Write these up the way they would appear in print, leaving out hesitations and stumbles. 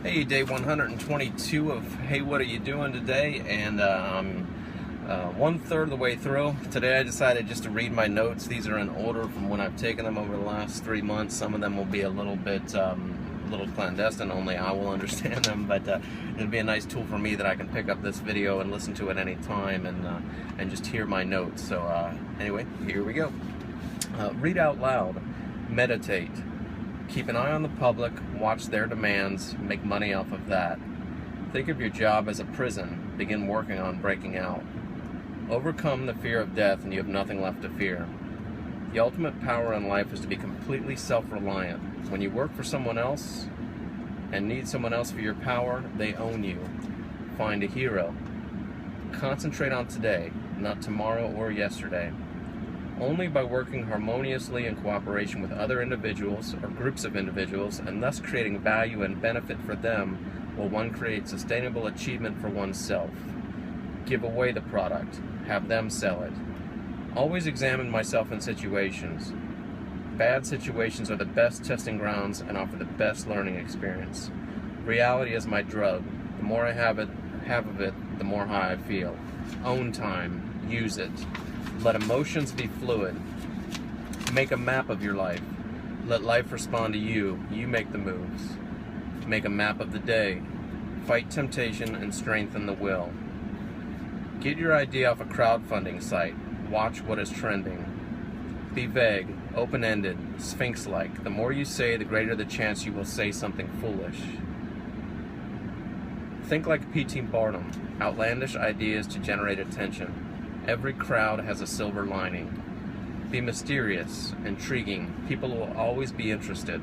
Hey, day 122 of Hey, what are you doing today? And I'm 1/3 of the way through. Today I decided just to read my notes. These are in order from when I've taken them over the last 3 months. Some of them will be a little bit little clandestine, only I will understand them, but it'll be a nice tool for me that I can pick up this video and listen to it any time and just hear my notes. So anyway, here we go. Read out loud, meditate. Keep an eye on the public, watch their demands, make money off of that. Think of your job as a prison, begin working on breaking out. Overcome the fear of death and you have nothing left to fear. The ultimate power in life is to be completely self-reliant. When you work for someone else and need someone else for your power, they own you. Find a hero. Concentrate on today, not tomorrow or yesterday. Only by working harmoniously in cooperation with other individuals or groups of individuals and thus creating value and benefit for them will one create sustainable achievement for oneself. Give away the product, have them sell it. Always examine myself in situations. Bad situations are the best testing grounds and offer the best learning experience. Reality is my drug. The more I have of it, the more high I feel. Own time, use it. Let emotions be fluid. Make a map of your life. Let life respond to you. You make the moves. Make a map of the day. Fight temptation and strengthen the will. Get your idea off a crowdfunding site. Watch what is trending. Be vague, open-ended, sphinx-like. The more you say, the greater the chance you will say something foolish. Think like P.T. Barnum. Outlandish ideas to generate attention. Every crowd has a silver lining. Be mysterious, intriguing. People will always be interested.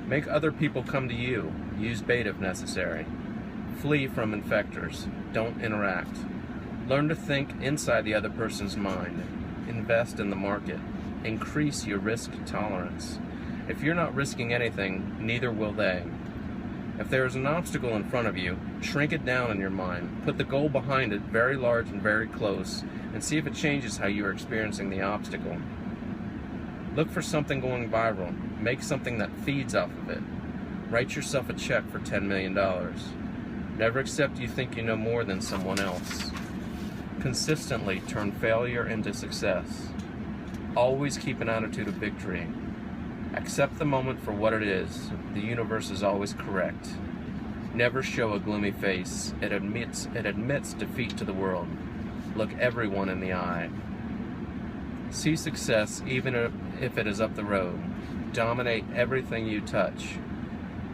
Make other people come to you. Use bait if necessary. Flee from infectors. Don't interact. Learn to think inside the other person's mind. Invest in the market. Increase your risk tolerance. If you're not risking anything, neither will they. If there is an obstacle in front of you, shrink it down in your mind. Put the goal behind it very large and very close, and see if it changes how you are experiencing the obstacle. Look for something going viral. Make something that feeds off of it. Write yourself a check for $10 million. Never accept you think you know more than someone else. Consistently turn failure into success. Always keep an attitude of victory. Accept the moment for what it is. The universe is always correct. Never show a gloomy face. It admits defeat to the world. Look everyone in the eye. See success even if it is up the road. Dominate everything you touch.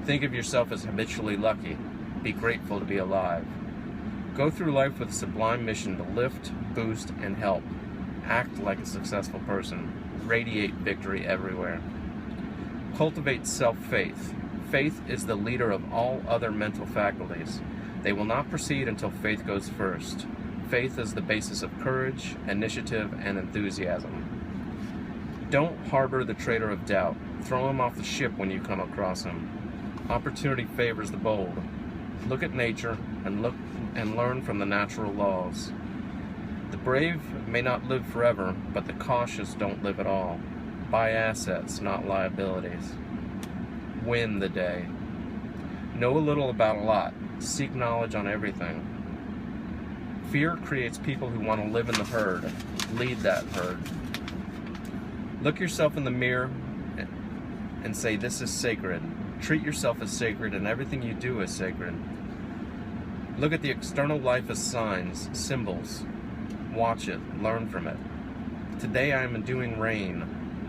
Think of yourself as habitually lucky. Be grateful to be alive. Go through life with a sublime mission to lift, boost, and help. Act like a successful person. Radiate victory everywhere. Cultivate self-faith. Faith is the leader of all other mental faculties. They will not proceed until faith goes first. Faith is the basis of courage, initiative, and enthusiasm. Don't harbor the traitor of doubt. Throw him off the ship when you come across him. Opportunity favors the bold. Look at nature and learn from the natural laws. The brave may not live forever, but the cautious don't live at all. Buy assets, not liabilities. Win the day. Know a little about a lot. Seek knowledge on everything. Fear creates people who want to live in the herd. Lead that herd. Look yourself in the mirror and say, "This is sacred." Treat yourself as sacred, and everything you do is sacred. Look at the external life as signs, symbols. Watch it. Learn from it. Today I am enduing rain.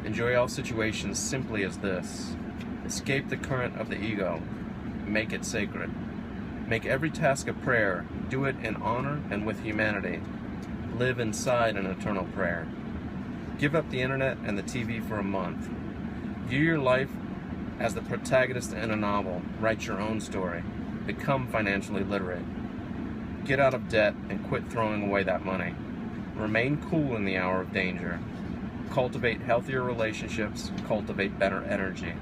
Enjoy all situations simply as this. Escape the current of the ego. Make it sacred. Make every task a prayer. Do it in honor and with humanity. Live inside an eternal prayer. Give up the internet and the TV for a month. View your life as the protagonist in a novel. Write your own story. Become financially literate. Get out of debt and quit throwing away that money. Remain cool in the hour of danger. Cultivate healthier relationships. Cultivate better energy.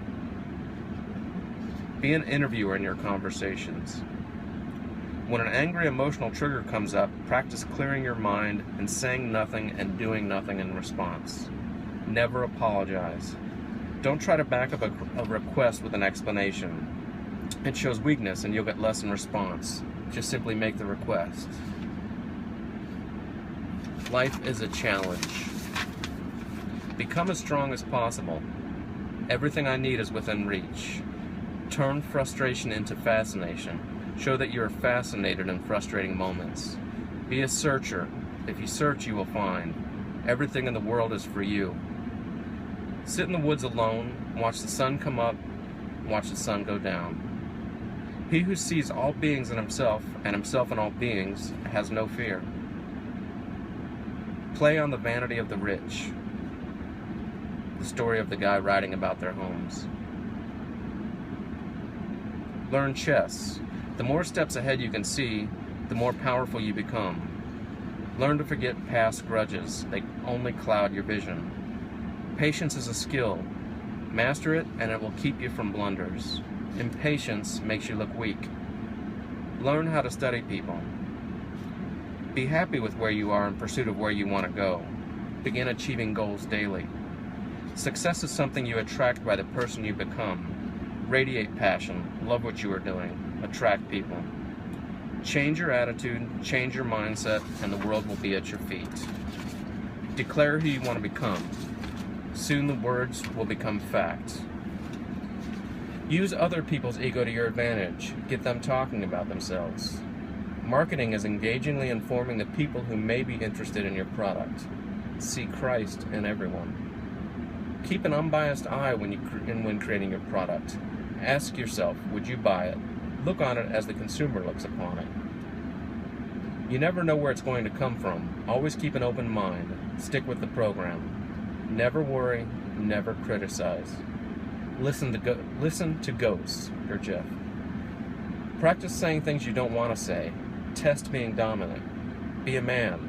Be an interviewer in your conversations. When an angry emotional trigger comes up, practice clearing your mind and saying nothing and doing nothing in response. Never apologize. Don't try to back up a request with an explanation. It shows weakness and you'll get less in response. Just simply make the request. Life is a challenge. Become as strong as possible. Everything I need is within reach. Turn frustration into fascination. Show that you are fascinated in frustrating moments. Be a searcher. If you search, you will find. Everything in the world is for you. Sit in the woods alone, watch the sun come up, watch the sun go down. He who sees all beings in himself, and himself in all beings, has no fear. Play on the vanity of the rich. The story of the guy writing about their homes. Learn chess. The more steps ahead you can see, the more powerful you become. Learn to forget past grudges. They only cloud your vision. Patience is a skill. Master it and it will keep you from blunders. Impatience makes you look weak. Learn how to study people. Be happy with where you are in pursuit of where you want to go. Begin achieving goals daily. Success is something you attract by the person you become. Radiate passion. Love what you are doing. Attract people. Change your attitude, change your mindset, and the world will be at your feet. Declare who you want to become. Soon the words will become fact. Use other people's ego to your advantage. Get them talking about themselves. Marketing is engagingly informing the people who may be interested in your product. See Christ in everyone. Keep an unbiased eye when creating your product. Ask yourself, would you buy it? Look on it as the consumer looks upon it. You never know where it's going to come from. Always keep an open mind. Stick with the program. Never worry, never criticize. Listen to ghosts, Gurdjieff. Practice saying things you don't want to say. Test being dominant. Be a man.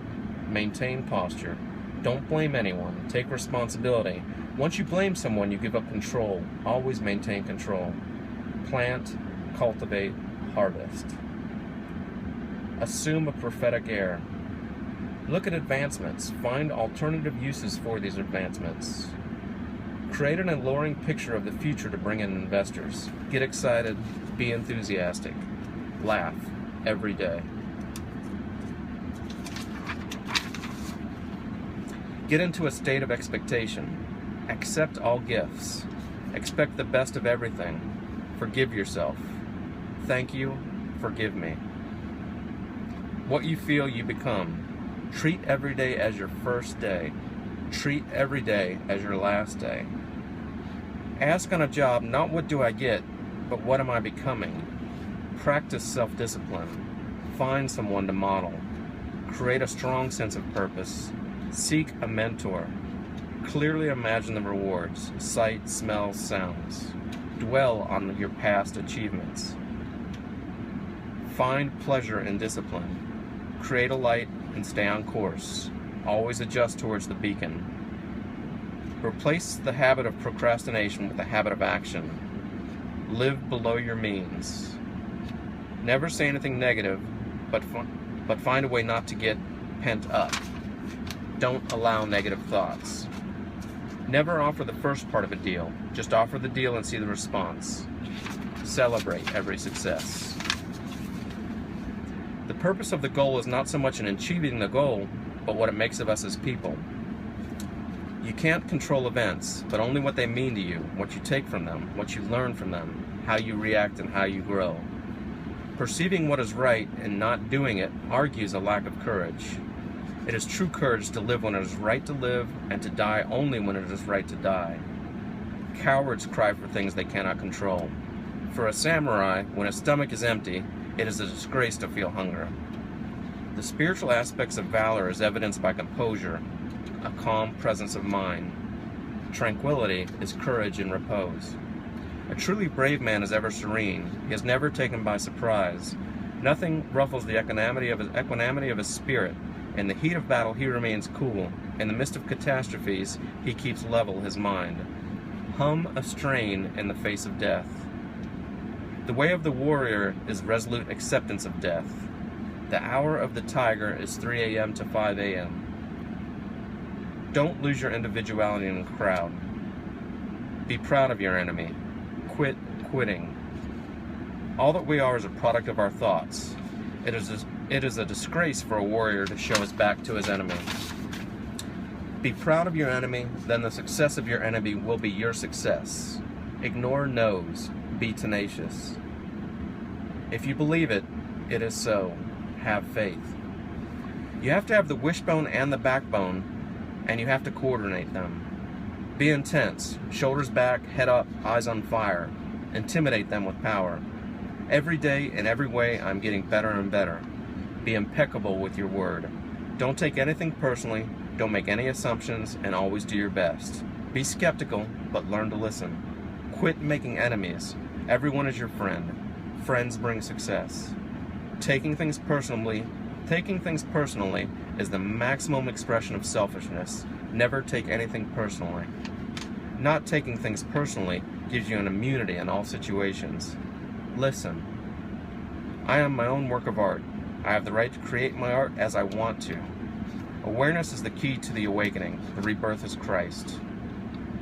Maintain posture. Don't blame anyone. Take responsibility. Once you blame someone, you give up control. Always maintain control. Plant, cultivate, harvest. Assume a prophetic air. Look at advancements. Find alternative uses for these advancements. Create an alluring picture of the future to bring in investors. Get excited. Be enthusiastic. Laugh every day. Get into a state of expectation. Accept all gifts. Expect the best of everything. Forgive yourself. Thank you. Forgive me. What you feel, you become. Treat every day as your first day. Treat every day as your last day. Ask on a job, not what do I get, but what am I becoming? Practice self-discipline. Find someone to model. Create a strong sense of purpose. Seek a mentor. Clearly imagine the rewards, sight, smell, sounds. Dwell on your past achievements. Find pleasure in discipline. Create a light and stay on course. Always adjust towards the beacon. Replace the habit of procrastination with the habit of action. Live below your means. Never say anything negative, but find a way not to get pent up. Don't allow negative thoughts. Never offer the first part of a deal. Just offer the deal and see the response. Celebrate every success. The purpose of the goal is not so much in achieving the goal, but what it makes of us as people. You can't control events, but only what they mean to you, what you take from them, what you learn from them, how you react and how you grow. Perceiving what is right and not doing it argues a lack of courage. It is true courage to live when it is right to live and to die only when it is right to die. Cowards cry for things they cannot control. For a samurai, when his stomach is empty, it is a disgrace to feel hunger. The spiritual aspects of valor is evidenced by composure, a calm presence of mind. Tranquility is courage in repose. A truly brave man is ever serene. He is never taken by surprise. Nothing ruffles the equanimity of his spirit. In the heat of battle, he remains cool. In the midst of catastrophes, he keeps level his mind. Hum a strain in the face of death. The way of the warrior is resolute acceptance of death. The hour of the tiger is 3 a.m. to 5 a.m. Don't lose your individuality in the crowd. Be proud of your enemy. Quit quitting. All that we are is a product of our thoughts. It is a disgrace for a warrior to show his back to his enemy. Be proud of your enemy, then the success of your enemy will be your success. Ignore no's. Be tenacious. If you believe it, it is so. Have faith. You have to have the wishbone and the backbone, and you have to coordinate them. Be intense, shoulders back, head up, eyes on fire. Intimidate them with power. Every day, in every way, I'm getting better and better. Be impeccable with your word. Don't take anything personally, don't make any assumptions, and always do your best. Be skeptical, but learn to listen. Quit making enemies. Everyone is your friend. Friends bring success. Taking things personally is the maximum expression of selfishness. Never take anything personally. Not taking things personally gives you an immunity in all situations. Listen. I am my own work of art. I have the right to create my art as I want to. Awareness is the key to the awakening. The rebirth is Christ.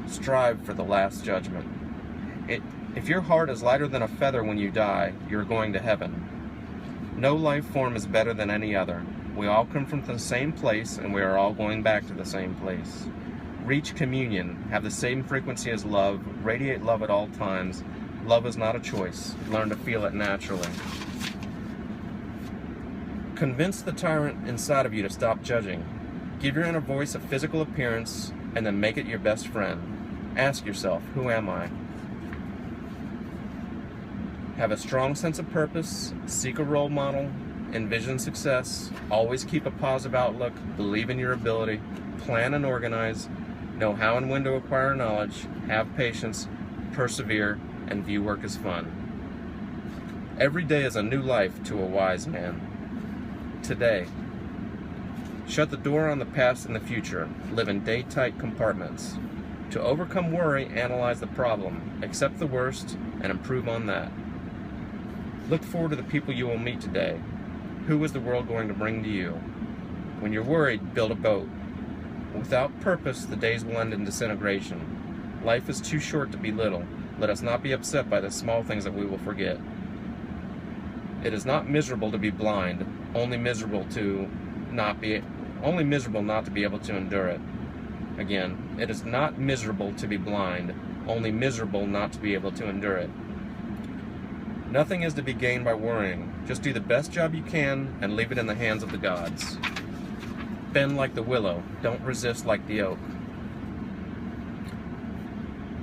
Strive for the last judgment. If your heart is lighter than a feather when you die, you're going to heaven. No life form is better than any other. We all come from the same place, and we are all going back to the same place. Reach communion, have the same frequency as love, radiate love at all times. Love is not a choice. Learn to feel it naturally. Convince the tyrant inside of you to stop judging. Give your inner voice a physical appearance, and then make it your best friend. Ask yourself, who am I? Have a strong sense of purpose, seek a role model, envision success, always keep a positive outlook, believe in your ability, plan and organize, know how and when to acquire knowledge, have patience, persevere, and view work as fun. Every day is a new life to a wise man. Today. Shut the door on the past and the future. Live in day-tight compartments. To overcome worry, analyze the problem, accept the worst, and improve on that. Look forward to the people you will meet today. Who is the world going to bring to you? When you're worried, build a boat. Without purpose, the days will end in disintegration. Life is too short to be little. Let us not be upset by the small things that we will forget. It is not miserable to be blind, only miserable not to be able to endure it. Again, it is not miserable to be blind, only miserable not to be able to endure it. Nothing is to be gained by worrying. Just do the best job you can and leave it in the hands of the gods. Bend like the willow, don't resist like the oak.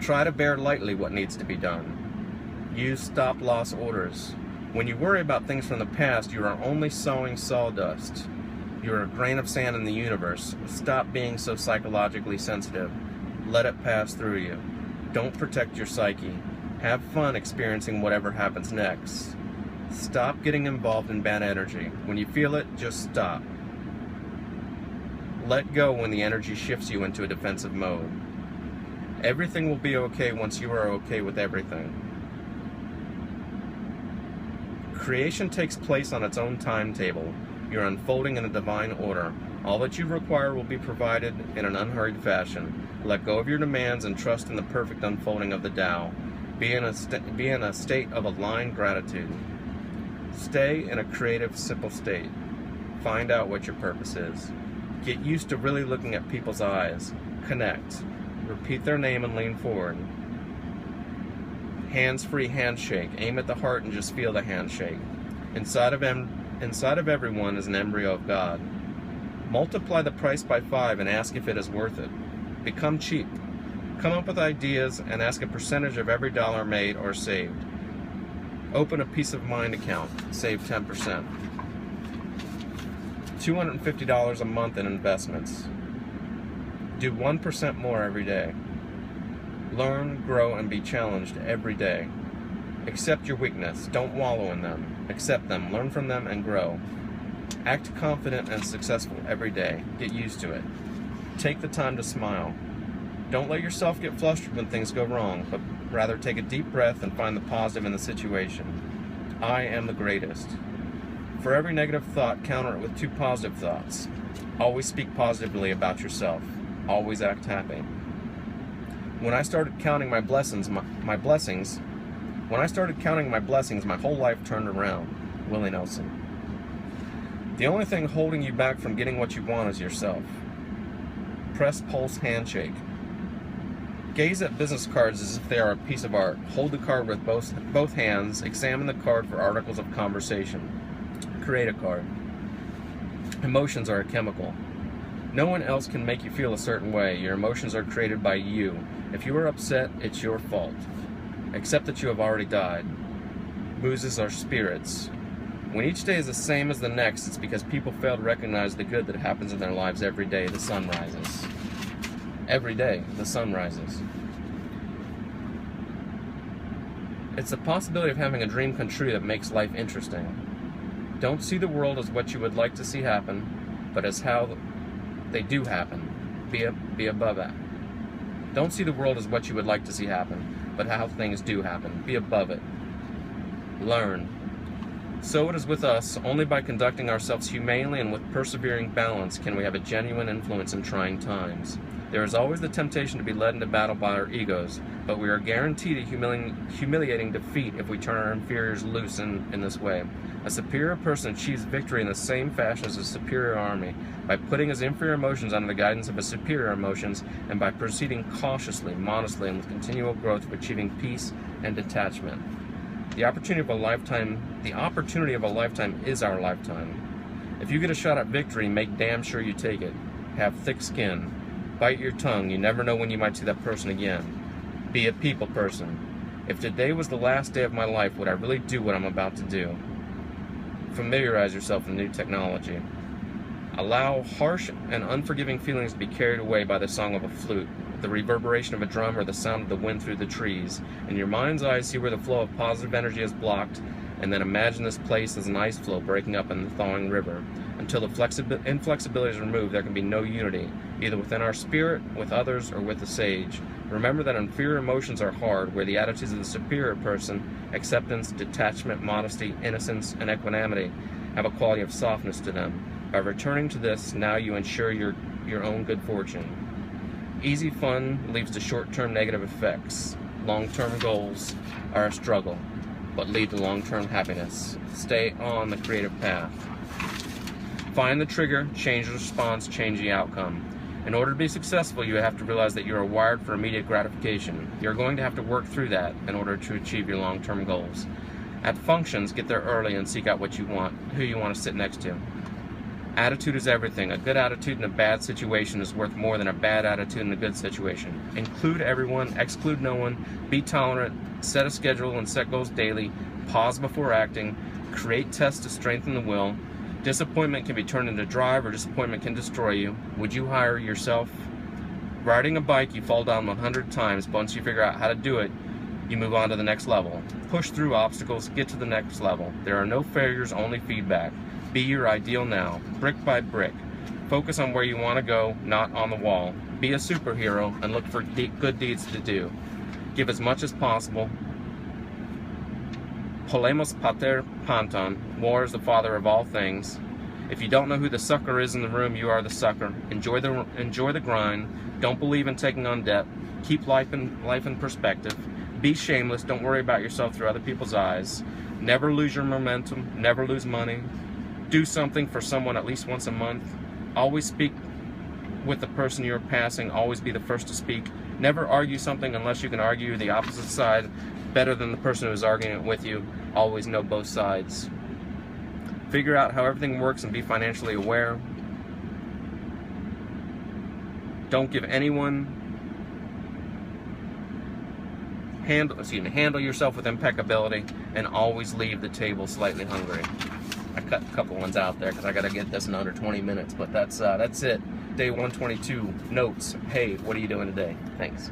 Try to bear lightly what needs to be done. Use stop-loss orders. When you worry about things from the past, you are only sowing sawdust. You are a grain of sand in the universe. Stop being so psychologically sensitive. Let it pass through you. Don't protect your psyche. Have fun experiencing whatever happens next. Stop getting involved in bad energy. When you feel it, just stop. Let go when the energy shifts you into a defensive mode. Everything will be okay once you are okay with everything. Creation takes place on its own timetable. You're unfolding in a divine order. All that you require will be provided in an unhurried fashion. Let go of your demands and trust in the perfect unfolding of the Tao. Be in a state of aligned gratitude. Stay in a creative, simple state. Find out what your purpose is. Get used to really looking at people's eyes. Connect. Repeat their name and lean forward. Hands-free handshake. Aim at the heart and just feel the handshake. Inside of everyone is an embryo of God. Multiply the price by 5 and ask if it is worth it. Become cheap. Come up with ideas and ask a percentage of every dollar made or saved. Open a peace of mind account. Save 10%. $250 a month in investments. Do 1% more every day. Learn, grow, and be challenged every day. Accept your weakness. Don't wallow in them. Accept them, learn from them, and grow. Act confident and successful every day. Get used to it. Take the time to smile. Don't let yourself get flustered when things go wrong, but rather take a deep breath and find the positive in the situation. I am the greatest. For every negative thought, counter it with 2 positive thoughts. Always speak positively about yourself. Always act happy. When I started counting my blessings, When I started counting my blessings, my whole life turned around. Willie Nelson. The only thing holding you back from getting what you want is yourself. Press pulse handshake. Gaze at business cards as if they are a piece of art. Hold the card with both hands. Examine the card for articles of conversation. Create a card. Emotions are a chemical. No one else can make you feel a certain way. Your emotions are created by you. If you are upset, it's your fault. Accept that you have already died. Boozes are spirits. When each day is the same as the next, it's because people fail to recognize the good that happens in their lives every day the sun rises. Every day the sun rises. It's the possibility of having a dream come true that makes life interesting. Don't see the world as what you would like to see happen, but as how they do happen. Be above that. Don't see the world as what you would like to see happen, but how things do happen. Be above it. Learn. So it is with us. Only by conducting ourselves humanely and with persevering balance can we have a genuine influence in trying times. There is always the temptation to be led into battle by our egos, but we are guaranteed a humiliating defeat if we turn our inferiors loose in this way. A superior person achieves victory in the same fashion as a superior army, by putting his inferior emotions under the guidance of his superior emotions, and by proceeding cautiously, modestly, and with continual growth of achieving peace and detachment. The opportunity of a lifetime is our lifetime. If you get a shot at victory, make damn sure you take it. Have thick skin. Bite your tongue. You never know when you might see that person again. Be a people person. If today was the last day of my life, would I really do what I'm about to do? Familiarize yourself with new technology. Allow harsh and unforgiving feelings to be carried away by the song of a flute, the reverberation of a drum, or the sound of the wind through the trees. In your mind's eye, see where the flow of positive energy is blocked, and then imagine this place as an ice floe breaking up in the thawing river. Until the inflexibility is removed, there can be no unity, either within our spirit, with others, or with the sage. Remember that inferior emotions are hard, where the attitudes of the superior person, acceptance, detachment, modesty, innocence, and equanimity, have a quality of softness to them. By returning to this, now you ensure your own good fortune. Easy fun leads to short-term negative effects. Long-term goals are a struggle, but lead to long-term happiness. Stay on the creative path. Find the trigger, change the response, change the outcome. In order to be successful, you have to realize that you are wired for immediate gratification. You're going to have to work through that in order to achieve your long-term goals. At functions, get there early and seek out what you want, who you want to sit next to. Attitude is everything. A good attitude in a bad situation is worth more than a bad attitude in a good situation. Include everyone, exclude no one, be tolerant, set a schedule and set goals daily, pause before acting, create tests to strengthen the will. Disappointment can be turned into drive, or disappointment can destroy you. Would you hire yourself? Riding a bike, you fall down 100 times, but once you figure out how to do it, you move on to the next level. Push through obstacles, get to the next level. There are no failures, only feedback. Be your ideal now, brick by brick. Focus on where you want to go, not on the wall. Be a superhero and look for good deeds to do. Give as much as possible. Polemos pater panton. War is the father of all things. If you don't know who the sucker is in the room, you are the sucker. Enjoy the grind. Don't believe in taking on debt. Keep life in perspective. Be shameless. Don't worry about yourself through other people's eyes. Never lose your momentum. Never lose money. Do something for someone at least once a month. Always speak with the person you're passing. Always be the first to speak. Never argue something unless you can argue the opposite side better than the person who is arguing it with you. Always know both sides. Figure out how everything works and be financially aware. Don't give anyone... Handle yourself with impeccability, and always leave the table slightly hungry. I cut a couple ones out there because I got to get this in under 20 minutes, but that's it. Day 122, notes. Hey, what are you doing today? Thanks.